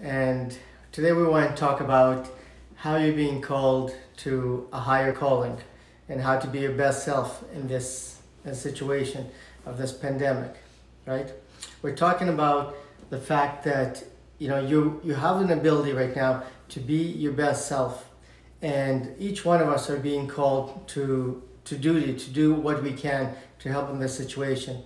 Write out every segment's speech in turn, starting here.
and today we want to talk about how you're being called to a higher calling and how to be your best self in this situation of this pandemic, right? We're talking about the fact that you have an ability right now to be your best self, and each one of us are being called to duty, to do what we can to help in this situation.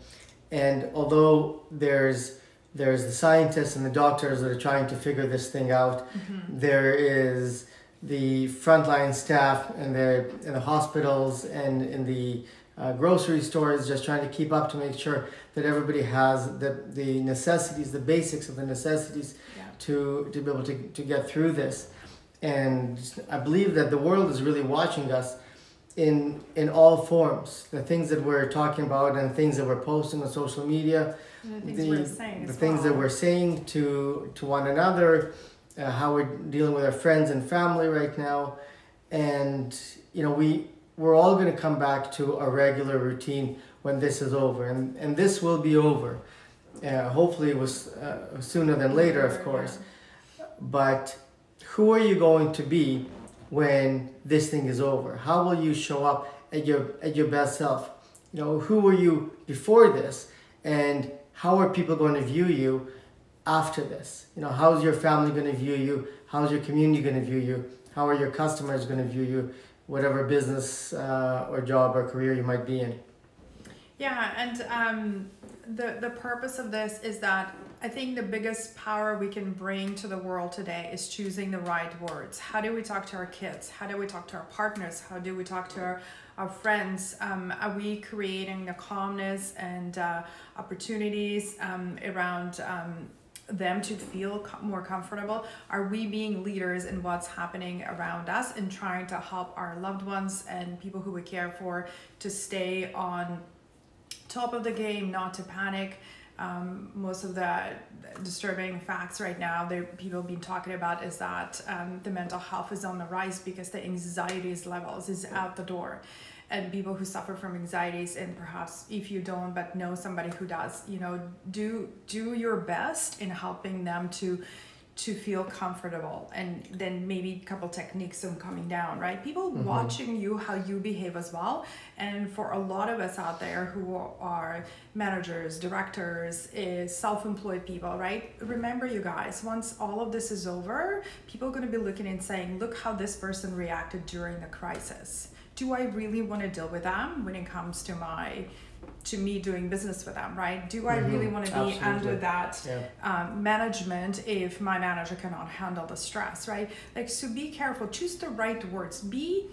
And although there's the scientists and the doctors that are trying to figure this thing out, there is the frontline staff and in the hospitals and in the grocery stores just trying to keep up to make sure that everybody has the necessities, the basics of the necessities to be able to get through this. And I believe that the world is really watching us in all forms. The things that we're talking about and things that we're posting on social media, the things that we're saying to one another, how we're dealing with our friends and family right now. And we're all going to come back to a regular routine when this is over, and this will be over. Hopefully it was sooner than later, of course. But who are you going to be when this thing is over? How will you show up at your best self? Who were you before this, and how are people going to view you after this? How's your family going to view you? How's your community going to view you? How are your customers going to view you? Whatever business or job or career you might be in. Yeah, and the purpose of this is that I think the biggest power we can bring to the world today is choosing the right words. How do we talk to our kids? How do we talk to our partners? How do we talk to our friends? Are we creating the calmness and opportunities around them to feel more comfortable? Are we being leaders in what's happening around us and trying to help our loved ones and people who we care for to stay on top of the game, not to panic? Most of the disturbing facts right now that people have been talking about is that the mental health is on the rise because the anxieties levels is out the door. And people who suffer from anxieties, and perhaps if you don't but know somebody who does, do your best in helping them to feel comfortable, and then maybe a couple techniques on coming down, right? People watching you, how you behave as well. And for a lot of us out there who are managers, directors, self-employed people, right? Remember, you guys, once all of this is over, people are going to be looking and saying, look how this person reacted during the crisis. Do I really want to deal with them when it comes to me doing business with them, right? Do I really want to be under that management if my manager cannot handle the stress, right? So be careful, choose the right words, be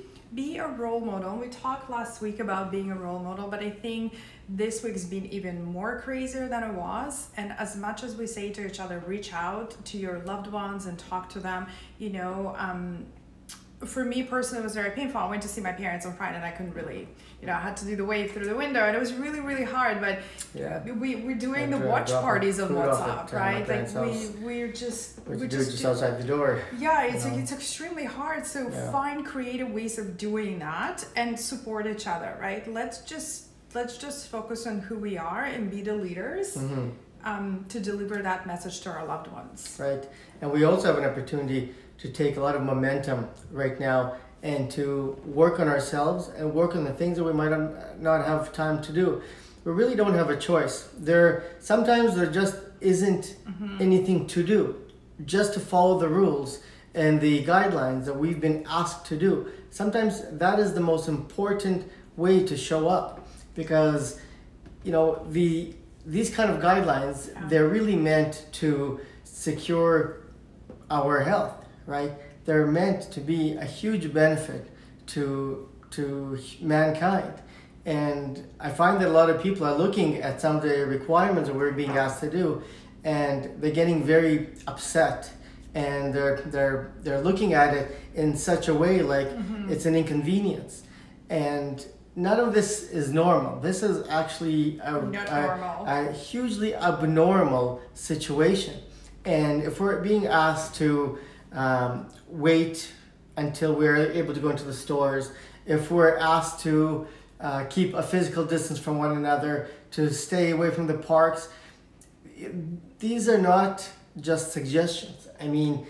a role model. We talked last week about being a role model, but I think this week's been even more crazier than it was. And as much as we say to each other, reach out to your loved ones and talk to them, for me personally, it was very painful. I went to see my parents on Friday and I couldn't really, I had to do the wave through the window, and it was really, really hard. But we're doing the watch parties on WhatsApp, right? We're just outside the door. Yeah, it's extremely hard. So find creative ways of doing that and support each other, right? Let's just focus on who we are and be the leaders. To deliver that message to our loved ones. Right. And we also have an opportunity to take a lot of momentum right now and to work on ourselves and work on the things that we might not have time to do. We really don't have a choice. Sometimes there just isn't anything to do, just to follow the rules and the guidelines that we've been asked to do. Sometimes that is the most important way to show up, because these kind of guidelines, they're really meant to secure our health, right? They're meant to be a huge benefit to mankind. And I find that a lot of people are looking at some of the requirements that we're being asked to do, and they're getting very upset, and they're looking at it in such a way like it's an inconvenience. And none of this is normal. This is actually a hugely abnormal situation. And if we're being asked to wait until we're able to go into the stores, if we're asked to keep a physical distance from one another, to stay away from the parks, these are not just suggestions. I mean,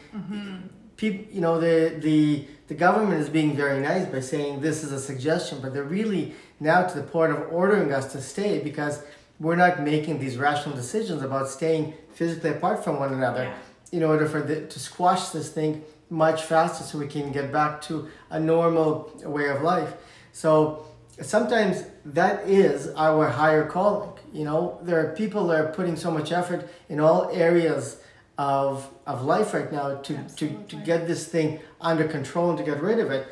people, you know, the government is being very nice by saying this is a suggestion, but they're really now to the point of ordering us to stay because we're not making these rational decisions about staying physically apart from one another in order for to squash this thing much faster so we can get back to a normal way of life. So sometimes that is our higher calling. You know, there are people that are putting so much effort in all areas of life right now to get this thing under control and to get rid of it,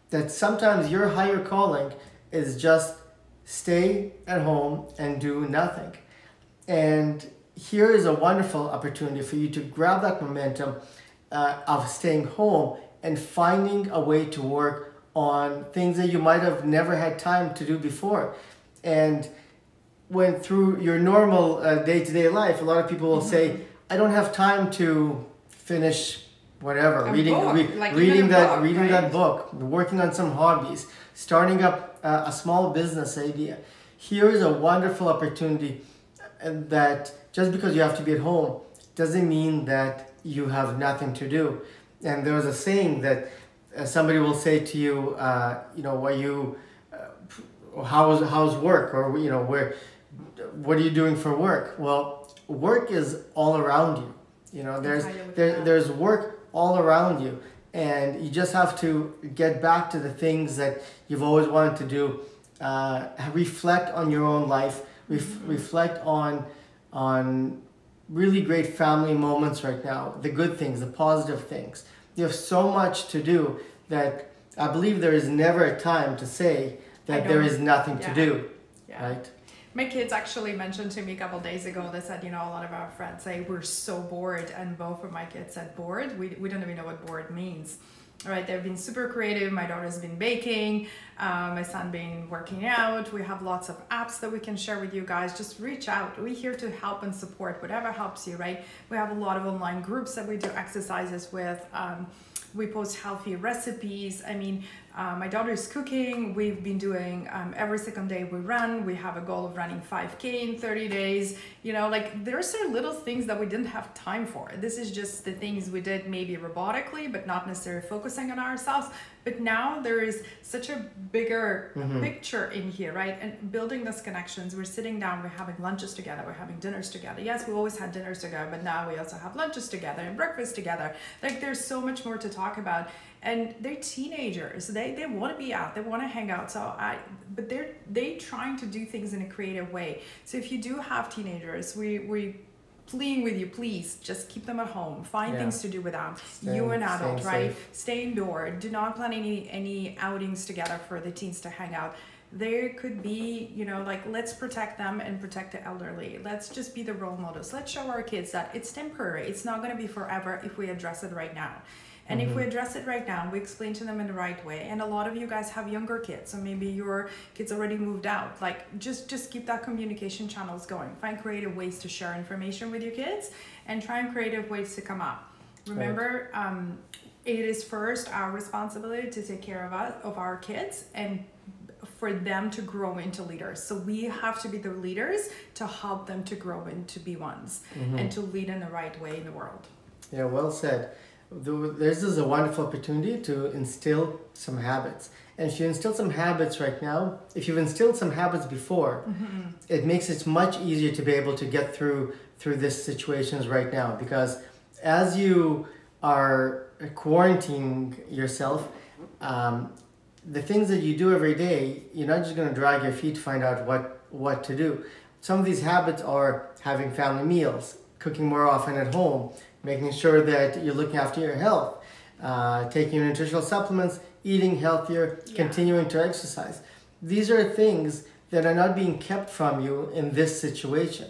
that sometimes your higher calling is just stay at home and do nothing. And here is a wonderful opportunity for you to grab that momentum of staying home and finding a way to work on things that you might have never had time to do before. And when through your normal day-to-day life, a lot of people will say, I don't have time to finish whatever, reading that book, working on some hobbies, starting up a small business idea. Here is a wonderful opportunity that just because you have to be at home doesn't mean that you have nothing to do. And there's a saying that somebody will say to you, how's work, or you know, what are you doing for work? Well, work is all around you. You know, there's work all around you, and you just have to get back to the things that you've always wanted to do. Reflect on your own life. Reflect on really great family moments right now, the good things, the positive things. You have so much to do that I believe there is never a time to say that there is nothing to do, right? My kids actually mentioned to me a couple days ago, they said, you know, a lot of our friends say we're so bored, and both of my kids said bored. We don't even know what bored means. All right, they've been super creative. My daughter's been baking, my son been working out. We have lots of apps that we can share with you guys. Just reach out. We're here to help and support whatever helps you, right? We have a lot of online groups that we do exercises with. We post healthy recipes. I mean, my daughter is cooking. We've been doing every second day we run. We have a goal of running 5K in 30 days. You know, like there's little things that we didn't have time for. This is just the things we did maybe robotically, but not necessarily focusing on ourselves. But now there is such a bigger picture in here, right? And building those connections. We're sitting down, we're having lunches together, we're having dinners together. Yes, we always had dinners together, but now we also have lunches together and breakfast together. Like there's so much more to talk about. And they're teenagers. They want to be out. They want to hang out. But they're trying to do things in a creative way. So if you do have teenagers, we pleading with you, please just keep them at home. Find things to do with them. You an adult, right? Safe. Stay indoor. Do not plan any outings together for the teens to hang out. There could be, you know, like let's protect them and protect the elderly. Let's just be the role models. Let's show our kids that it's temporary. It's not going to be forever if we address it right now. And if we address it right now, we explain to them in the right way. And a lot of you guys have younger kids, so maybe your kids already moved out. Like just keep that communication channels going. Find creative ways to share information with your kids and try and creative ways to come up. Remember, it is first our responsibility to take care of our kids and for them to grow into leaders. So we have to be the leaders to help them to grow into be ones and to lead in the right way in the world. Yeah, well said. This is a wonderful opportunity to instill some habits. And if you instill some habits right now, if you've instilled some habits before, it makes it much easier to be able to get through this situations right now. Because as you are quarantining yourself, the things that you do every day, you're not just going to drag your feet to find out what to do. Some of these habits are having family meals, cooking more often at home, making sure that you're looking after your health, taking your nutritional supplements, eating healthier, continuing to exercise. These are things that are not being kept from you in this situation.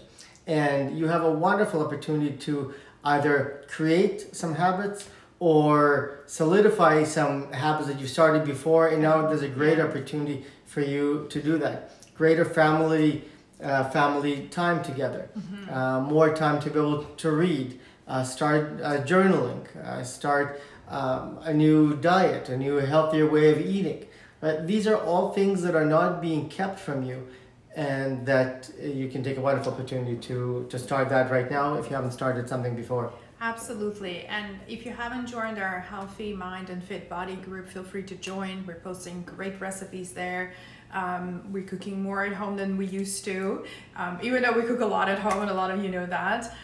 And you have a wonderful opportunity to either create some habits or solidify some habits that you started before, and now there's a great opportunity for you to do that. Greater family time together, more time to be able to read, start journaling, start a new diet, a new healthier way of eating. Right? These are all things that are not being kept from you, and that you can take a wonderful opportunity to start that right now if you haven't started something before. Absolutely. And if you haven't joined our Healthy Mind and Fit Body group, feel free to join. We're posting great recipes there. We're cooking more at home than we used to, even though we cook a lot at home, and a lot of you know that.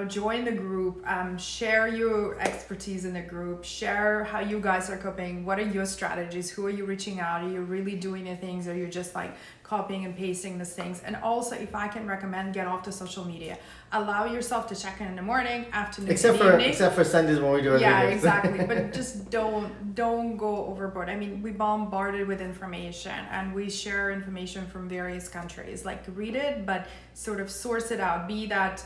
Join the group, share your expertise in the group, share how you guys are coping, what are your strategies, who are you reaching out, are you really doing the things, or are you just like copying and pasting these things? And also, if I can recommend, get off the social media. Allow yourself to check in the morning, afternoon, evening. Except for Sundays when we do our videos. Exactly. But just don't go overboard. I mean, we bombarded with information, and we share information from various countries. Like, read it, but sort of source it out. Be that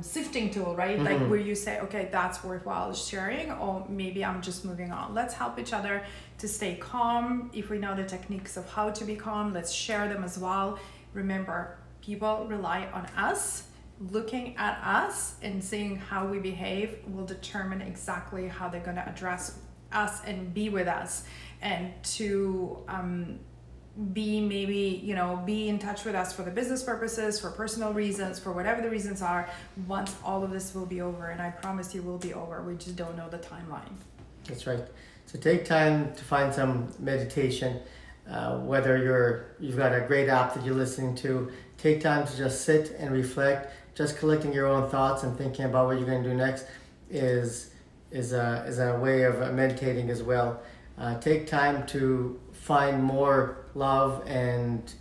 sifting tool, right? Like, where you say, okay, that's worthwhile sharing, or maybe I'm just moving on. Let's help each other to stay calm. If we know the techniques of how to be calm, let's share them as well. Remember, people rely on us. Looking at us and seeing how we behave will determine exactly how they're going to address us and be with us, and to be in touch with us for the business purposes, for personal reasons, for whatever the reasons are, once all of this will be over. And I promise you will be over. We just don't know the timeline. That's right. So take time to find some meditation. Whether you've got a great app that you're listening to, take time to just sit and reflect. Just collecting your own thoughts and thinking about what you're going to do next is a way of meditating as well. Take time to find more love and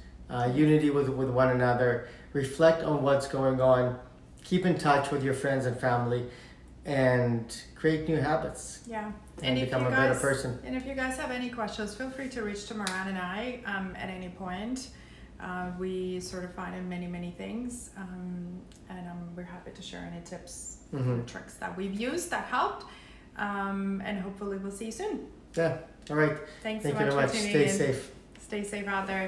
unity with one another. Reflect on what's going on. Keep in touch with your friends and family, and create new habits. Yeah. And become a better person. And if you guys have any questions, feel free to reach to Moran and I at any point. We sort of find in many things, and we're happy to share any tips or tricks that we've used that helped, and hopefully we'll see you soon. Yeah. All right. Thanks Thank so you much very for much. tuning in. Stay safe. Stay safe out there.